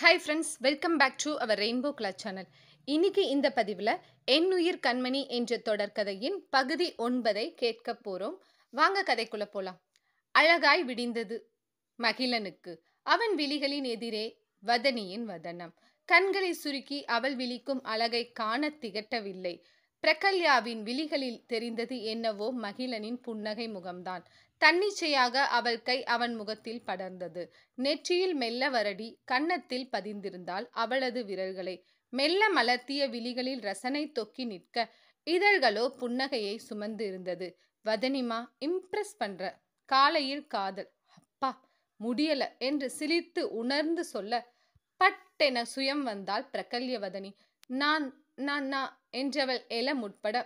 Hi friends, welcome back to our rainbow club channel. இன்னைக்கு இந்த பதிவில் என்னுயிர் கண்மணி என்ற தொடர்கதையின் பகுதி 9 கேட்க போறோம். வாங்க கதைக்குள்ள போலாம். அழகாய் விடிந்தது மகிழனுக்கு. அவன் விழிகளின் எதிரே வதனியின் வதனம். கண்களை சுருக்கி அவள் விழிக்கும் அழகை காண திகட்டவில்லை. பிரகல்யாவின் விழிகளில் தெரிந்தது என்னவோ மகிழனின் புன்னகை முகம்தான். தன்னிச்சையாக அவள் கை அவன் முகத்தில் படர்ந்தது. நெற்றியில் மெல்ல வரடி கன்னத்தில் பதிந்திருந்தாள் அவளது விரல்களை. மெல்ல மலர்த்திய விழிகளில் ரசனை தொக்கி நிற்க, இதழ்களோ புன்னகையை சுமந்து இருந்தது. வதனிமா, இம்ப்ரெஸ் பண்ற. காலையில் காதல், அப்பா முடியல என்று சிலிர்த்து உணர்ந்து சொல்ல, பட்டென சுயம் வந்தாள் பிரகல்யவதனி. நான் நான் நான் என்றவள் எழ முற்பட,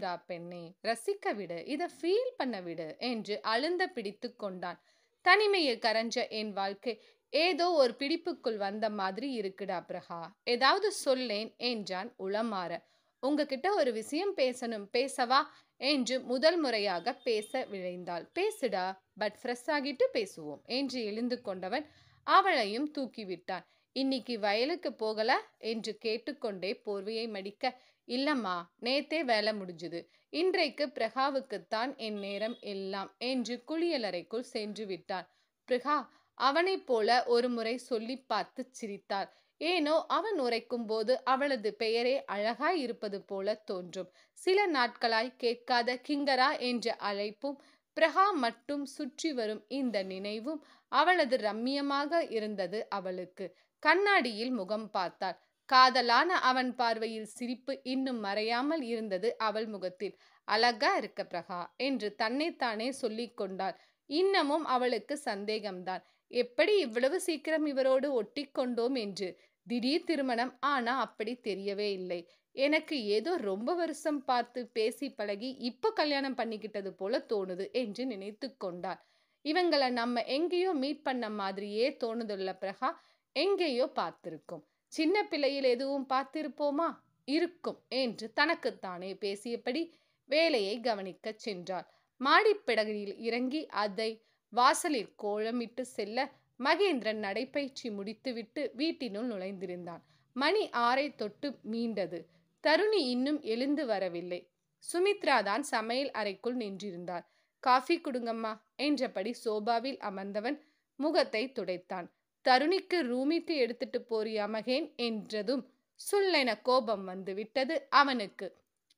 டா பெண்ணே, ரசிக்க விடு, இதை ஃபீல் பண்ண விடு என்று அழுந்த பிடித்து கொண்டான். தனிமையில் கரைஞ்ச என் வாழ்க்கை ஏதோ ஒரு பிடிப்புக்குள் வந்த மாதிரி இருக்குடா பிரகா, ஏதாவது சொல்லேன் என்றான் உளமாற. உங்ககிட்ட ஒரு விஷயம் பேசணும், பேசவா என்று முதல் முறையாக பேச விழைந்தாள். பேசுடா, பட் ஃப்ரெஷ் ஆகிட்டு பேசுவோம் என்று எழுந்து கொண்டவன் அவளையும் தூக்கிவிட்டான். இன்னைக்கு வயலுக்கு போகல என்று கேட்டுக்கொண்டே போர்வையை மடிக்க, இல்லம்மா, நேத்தே வேலை முடிஞ்சுது, இன்றைக்கு பிரகாவுக்குத்தான் என் நேரம் எல்லாம் என்று குளியலறைக்குள் சென்று விட்டான். பிரகா அவனைப் போல ஒரு முறை சொல்லி பார்த்து சிரித்தாள். ஏனோ அவன் உரைக்கும் போது அவளது பெயரே அழகாய் இருப்பது போல தோன்றும். சில நாட்களாய் கேட்காத கிங்கரா என்ற அழைப்பும், பிரகா மட்டும் சுற்றி வரும் இந்த நினைவும் அவளது ரம்மியமாக இருந்தது அவளுக்கு. கண்ணாடியில் முகம் பார்த்தாள். காதலான அவன் பார்வையில் சிரிப்பு இன்னும் மறையாமல் இருந்தது அவள் முகத்தில். அழகா இருக்க பிரகா என்று தன்னைத்தானே சொல்லிக் கொண்டாள். இன்னமும் அவளுக்கு சந்தேகம்தான். எப்படி இவ்வளவு சீக்கிரம் இவரோடு ஒட்டி கொண்டோம் என்று. திடீர் திருமணம், ஆனா அப்படி தெரியவே இல்லை. எனக்கு ஏதோ ரொம்ப வருஷம் பார்த்து பேசி பழகி இப்போ கல்யாணம் பண்ணிக்கிட்டது போல தோணுது என்று நினைத்து கொண்டாள். இவங்களை நம்ம எங்கேயோ மீட் பண்ண மாதிரியே தோணுதுல்ல பிரகா, எங்கேயோ பார்த்திருக்கும். சின்ன பிள்ளையில் எதுவும் பார்த்திருப்போமா? இருக்கும் என்று தனக்குத்தானே பேசியபடி வேலையை கவனிக்க சென்றாள். மாடிப்படகில் இறங்கி அதை வாசலில் கோலமிட்டு செல்ல, மகேந்திரன் நடைபயிற்சி முடித்துவிட்டு வீட்டினுள் நுழைந்திருந்தான். மணி 6 தொட்டு மீண்டது. தருணி இன்னும் எழுந்து வரவில்லை. சுமித்ரா தான் சமையல் அறைக்குள் நின்றிருந்தாள். காஃபி குடுங்கம்மா என்றபடி சோபாவில் அமர்ந்தவன் முகத்தை துடைத்தான். தருணிக்கு ரூமிட்டு எடுத்துட்டு போறியா மகேன் என்றதும் சுல்லென கோபம் வந்து விட்டது அவனுக்கு.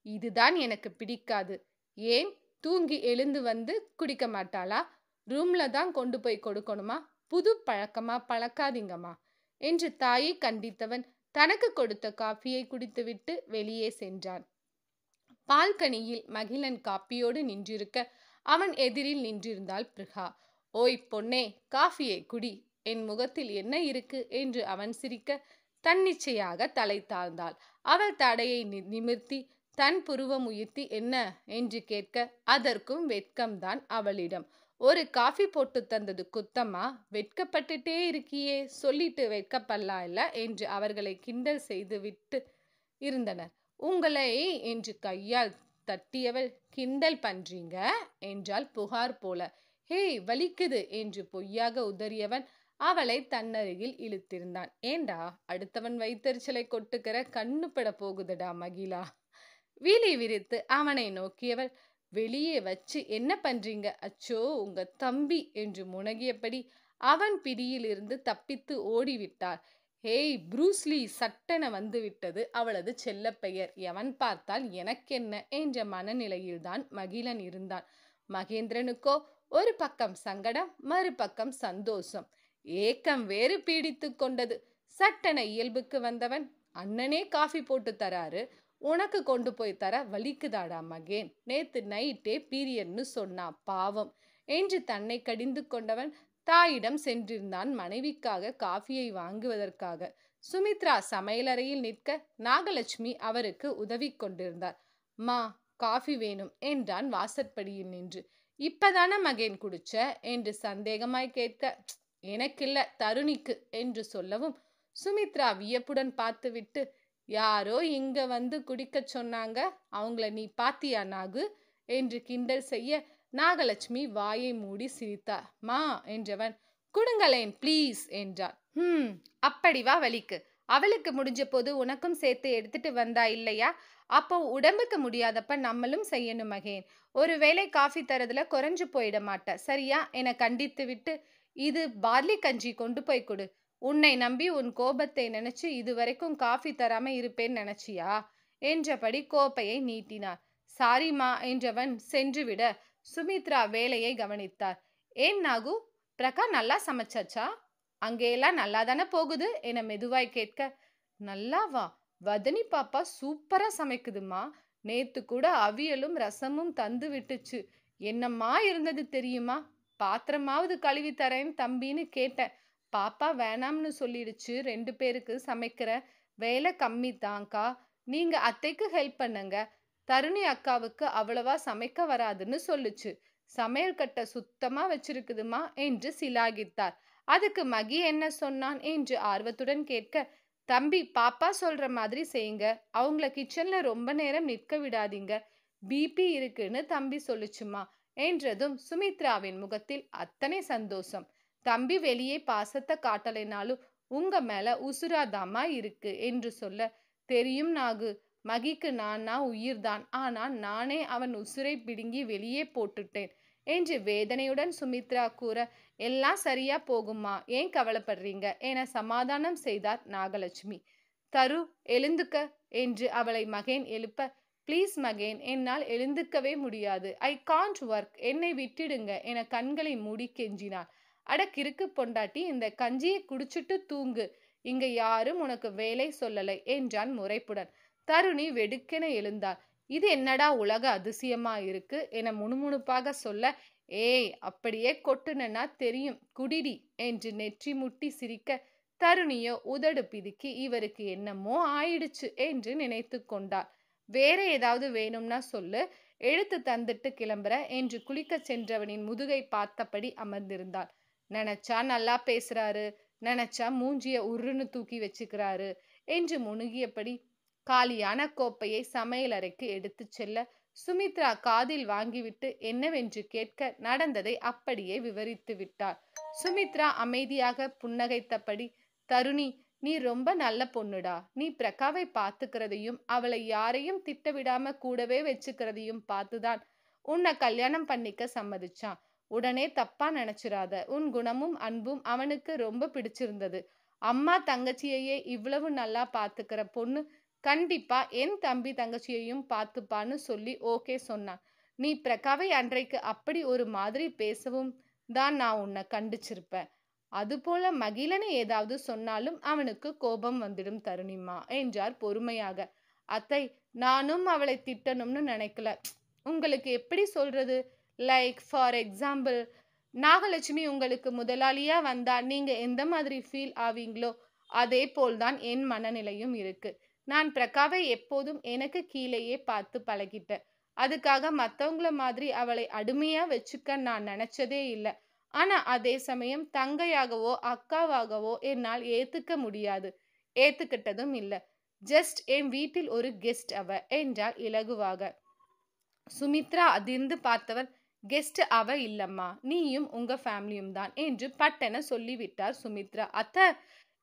இதுதான் எனக்கு பிடிக்காது. ஏன், தூங்கி எழுந்து வந்து குடிக்க மாட்டாளா? ரூம்ல தான் கொண்டு போய் கொடுக்கணுமா? புது பழக்கமா, பழக்காதீங்கம்மா என்று தாயை கண்டித்தவன் தனக்கு கொடுத்த காஃபியை குடித்துவிட்டு வெளியே சென்றான். பால்கனியில் மகிழன் காப்பியோடு நின்றிருக்க, அவன் எதிரில் நின்றிருந்தாள் பிருகா. ஓய் பொன்னே, காஃபியை குடி, என் முகத்தில் என்ன இருக்கு என்று அவன் சிரிக்க, தன்னிச்சையாக தலை தாழ்ந்தாள். அவள் தடையை நிமிர்த்தி தன் புருவம் உயர்த்தி என்ன என்று கேட்க, அதற்கும் வெட்கம்தான் அவளிடம். ஒரு காஃபி போட்டு தந்தது குத்தம்மா, வெட்கப்பட்டுட்டே இருக்கியே, சொல்லிட்டு வெட்கப்படலா இல்ல என்று அவர்களை கிண்டல் செய்து விட்டு இருந்தனர். உங்களை என்று கையால் தட்டியவள், கிண்டல் பண்றீங்க என்றால் புகார் போல. ஹே, வலிக்குது என்று பொய்யாக உதறியவன் அவளை தன்னருகில் இழுத்திருந்தான். ஏண்டா, அடுத்தவன் வைத்தறிச்சலை கொட்டுக்கிற, கண்ணுப்பட போகுதுடா மகிழா. வீலை விரித்து அவனை நோக்கியவள், வெளியே வச்சு என்ன பண்றீங்க? அச்சோ, உங்க தம்பி என்று முனகியபடி அவன் பிடியிலிருந்து தப்பித்து ஓடிவிட்டாள். ஹேய் ப்ரூஸ்லி சட்டென வந்து விட்டது அவளது செல்ல பெயர். எவன் பார்த்தால் எனக்கென்ன என்ற மனநிலையில்தான் மகிழன் இருந்தான். மகேந்திரனுக்கோ ஒரு பக்கம் சங்கடம், மறுபக்கம் சந்தோஷம், ஏக்கம் வேறு பீடித்து கொண்டது. சட்டென இயல்புக்கு வந்தவன், அண்ணனே காஃபி போட்டு தராரு, உனக்கு கொண்டு போய் தர வலிக்குதாடா மகேன், நேத்து நைட்டே பீரியட்னு சொன்னா பாவம் என்று தன்னை கடிந்து கொண்டவன் தாயிடம் சென்றிருந்தான் மனைவிக்காக காஃபியை வாங்குவதற்காக. சுமித்ரா சமையலறையில் நிற்க, நாகலட்சுமி அவருக்கு உதவி கொண்டிருந்தார். மா, காஃபி வேணும் என்றான் வாசற்படியில் நின்று. இப்பதான மகேன் குடிச்ச என்று சந்தேகமாய் கேட்க, எனக்கில்ல, தருணிக்கு என்று சொல்லவும் சுமித்ரா வியப்புடன் பார்த்துவிட்டு, யாரோ இங்க வந்து குடிக்க சொன்னாங்க, அவங்கள நீ பாத்தியா நாகு என்று கிண்டல் செய்ய, நாகலட்சுமி வாயை மூடி சிரித்தார். மா என்றவன், குடுங்களேன் ப்ளீஸ் என்றார். அப்படி வா வலிக்கு. அவளுக்கு முடிஞ்ச போது உனக்கும் சேர்த்து எடுத்துட்டு வந்தா இல்லையா? அப்போ உடம்புக்கு முடியாதப்ப நம்மளும் செய்யணும் மகேன். ஒருவேளை காஃபி தரதுல குறைஞ்சு போயிட மாட்ட சரியா? என கண்டித்து விட்டு, இது பார்லி கஞ்சி கொண்டு போய் கொடு. உன்னை நம்பி உன் கோபத்தை நினைச்சு இதுவரைக்கும் காஃபி தராம இருப்பேன் நினைச்சியா? என்றபடி கோப்பையை நீட்டினார். சாரிமா என்றவன் சென்றுவிட சுமித்ரா வேலையை கவனித்தார். ஏன் நாகு, பிரகா நல்லா சமைச்சாச்சா? அங்கேயெல்லாம் நல்லா தானே போகுது என மெதுவாய் கேட்க, நல்லாவா? வதனி பாப்பா சூப்பரா சமைக்குதுமா. நேத்து கூட அவியலும் ரசமும் தந்து விட்டுச்சு. என்னம்மா இருந்தது தெரியுமா? பாத்திரமாவது கழுவி தரேன் தம்பின்னு கேட்டேன். பாப்பா வேணாம்னு சொல்லிடுச்சு. 2 பேருக்கு சமைக்கிற வேலை கம்மி தான்க்கா. நீங்க அத்தைக்கு ஹெல்ப் பண்ணுங்க. தருணி அக்காவுக்கு அவ்வளவா சமைக்க வராதுன்னு சொல்லுச்சு. சமையல் கட்டை சுத்தமா வச்சிருக்குதுமா என்று சிலாகித்தார். அதுக்கு மகி என்ன சொன்னான் என்று ஆர்வத்துடன் கேட்க, தம்பி பாப்பா சொல்ற மாதிரி செய்யுங்க. அவங்கள கிச்சன்ல ரொம்ப நேரம் நிற்க விடாதீங்க. பிபி இருக்குன்னு தம்பி சொல்லுச்சுமா என்றதும் சுமித்ராவின் முகத்தில் அத்தனை சந்தோஷம். தம்பி வெளியே பாசத்தை காட்டலைனாலும் உங்க மேல உசுராதாமா இருக்கு என்று சொல்ல, தெரியும் நாகு, மகிக்கு நானா உயிர்தான். ஆனா நானே அவன் உசுரை பிடுங்கி வெளியே போட்டுட்டேன் என்று வேதனையுடன் சுமித்ரா கூற, எல்லாம் சரியா போகுமா, ஏன் கவலைப்படுறீங்க என சமாதானம் செய்தார் நாகலட்சுமி. தரு, எழுந்துக்க என்று அவளை மகேன் எழுப்ப, ப்ளீஸ் மகேன், என்னால் எழுந்துக்கவே முடியாது. ஐ காண்ட் ஒர்க், என்னை விட்டுடுங்க என கண்களை மூடி கெஞ்சினார். அட கிறுக்கு பொண்டாட்டி, இந்த கஞ்சியை குடிச்சிட்டு தூங்கு. இங்க யாரும் உனக்கு வேலை சொல்லலை என்றான் முறைப்புடன். தருணி வெடுக்கென எழுந்தார். இது என்னடா உலக அதிசயமா இருக்கு என முணுமுணுப்பாக சொல்ல, ஏய் அப்படியே கொட்டுனா தெரியும், குடிடி என்று நெற்றி முட்டி சிரிக்க, தருணியோ உதடு பிதுக்கி இவருக்கு என்னமோ ஆயிடுச்சு என்று நினைத்து கொண்டார். வேற ஏதாவது வேணும்னா சொல்லு, எழுத்து தந்துட்டு கிளம்புற என்று குளிக்க சென்றவனின் முதுகை பார்த்தபடி அமர்ந்திருந்தாள். நினைச்சா நல்லா பேசுறாரு, நினைச்சா மூஞ்சிய உருன்னு தூக்கி வச்சுக்கிறாரு என்று முணுகியபடி காலியான கோப்பையை சமையலறைக்கு எடுத்து செல்ல, சுமித்ரா காதில் வாங்கிவிட்டு என்னவென்று கேட்க நடந்ததை அப்படியே விவரித்து விட்டார். சுமித்ரா அமைதியாக புன்னகைத்தபடி, தருணி, நீ ரொம்ப நல்ல பொண்ணுடா. நீ பிரகாவை பார்த்துக்கிறதையும் அவளை யாரையும் திட்டவிடாம கூடவே வச்சுக்கிறதையும் பார்த்துதான் உன்னை கல்யாணம் பண்ணிக்க சம்மதிச்சான். உடனே தப்பா நினைச்சிராத. உன் குணமும் அன்பும் அவனுக்கு ரொம்ப பிடிச்சிருந்தது. அம்மா தங்கச்சியையே இவ்வளவு நல்லா பார்த்துக்கிற பொண்ணு கண்டிப்பா என் தம்பி தங்கச்சியையும் பார்த்துப்பான்னு சொல்லி ஓகே சொன்னான். நீ பிரகாவை அன்றைக்கு அப்படி ஒரு மாதிரி பேசவும் தான் நான் உன்னை கண்டிச்சிருப்பேன். அதுபோல மகிழனை ஏதாவது சொன்னாலும் அவனுக்கு கோபம் வந்துடும் தருணிமா என்றார் பொறுமையாக. அத்தை, நானும் அவளை திட்டணும்னு நினைக்கல. உங்களுக்கு எப்படி சொல்றது? லைக் ஃபார் எக்ஸாம்பிள், நாகலட்சுமி உங்களுக்கு முதலாளியா வந்தா நீங்க எந்த மாதிரி ஃபீல் ஆவீங்களோ அதே போல்தான் என் மனநிலையும் இருக்கு. நான் பிரகாவை எப்போதும் எனக்கு கீழேயே பார்த்து பழகிட்டேன். அதுக்காக மற்றவங்கள மாதிரி அவளை அடிமையா வச்சுக்க நான் நினைச்சதே இல்லை. ஆனா அதே சமயம் தங்கையாகவோ அக்காவாகவோ என்னால் ஏத்துக்க முடியாது. ஏத்துக்கிட்டதும் இல்லை. ஜஸ்ட் என் வீட்டில் ஒரு கெஸ்ட் அவ என்றால் இலகுவாக. சுமித்ரா அதிர்ந்து பார்த்தவர், கெஸ்ட் அவ இல்லம்மா, நீயும் உங்க ஃபேமிலியும் தான் என்று பட்டென சொல்லிவிட்டார் சுமித்ரா. அத்த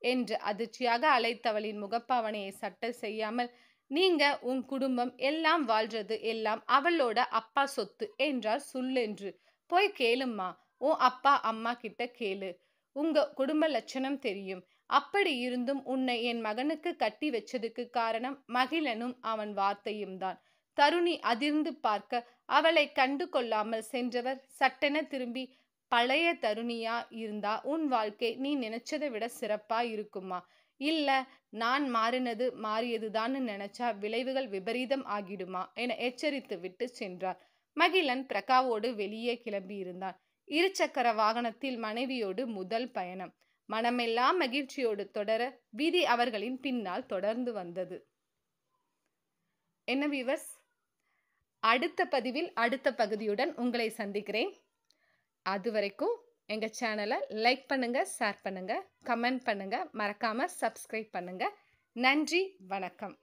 என்று அதிர்ச்சியாக அழைத்தவளின் முகப்பாவனையை சட்ட செய்யாமல், நீங்க உன் குடும்பம் எல்லாம் வாழ்றது எல்லாம் அவளோட அப்பா சொத்து என்றார் சுல்லென்று. போய் கேளும்மா, உன் அப்பா அம்மா கிட்ட கேளு. உங்க குடும்ப லட்சணம் தெரியும். அப்படி இருந்தும் உன்னை என் மகனுக்கு கட்டி வச்சதுக்கு காரணம் மகிழனும் அவன் வார்த்தையும் தான். தருணி அதிர்ந்து பார்க்க அவளை கண்டு கொள்ளாமல் சென்றவர் சட்டென திரும்பி, பழைய தருணியா இருந்தா உன் வாழ்க்கை நீ நினைச்சதை விட சிறப்பா இருக்குமா? இல்ல நான் மாறியதுதான்னு நினைச்சா விளைவுகள் விபரீதம் ஆகிடுமா என எச்சரித்து விட்டு சென்றார். மகிழன் பிரகாவோடு வெளியே கிளம்பி இருந்தான். இருசக்கர வாகனத்தில் மனைவியோடு முதல் பயணம். மனமெல்லாம் மகிழ்ச்சியோடு தொடர விதி அவர்களின் பின்னால் தொடர்ந்து வந்தது. என்ன வியூவர்ஸ், அடுத்த பதிவில் அடுத்த பகுதியுடன் உங்களை சந்திக்கிறேன். அது வரைக்கும் எங்கள் சேனலை லைக் பண்ணுங்க, ஷேர் பண்ணுங்க, கமெண்ட் பண்ணுங்க, மறக்காம சப்ஸ்கிரைப் பண்ணுங்க. நன்றி, வணக்கம்.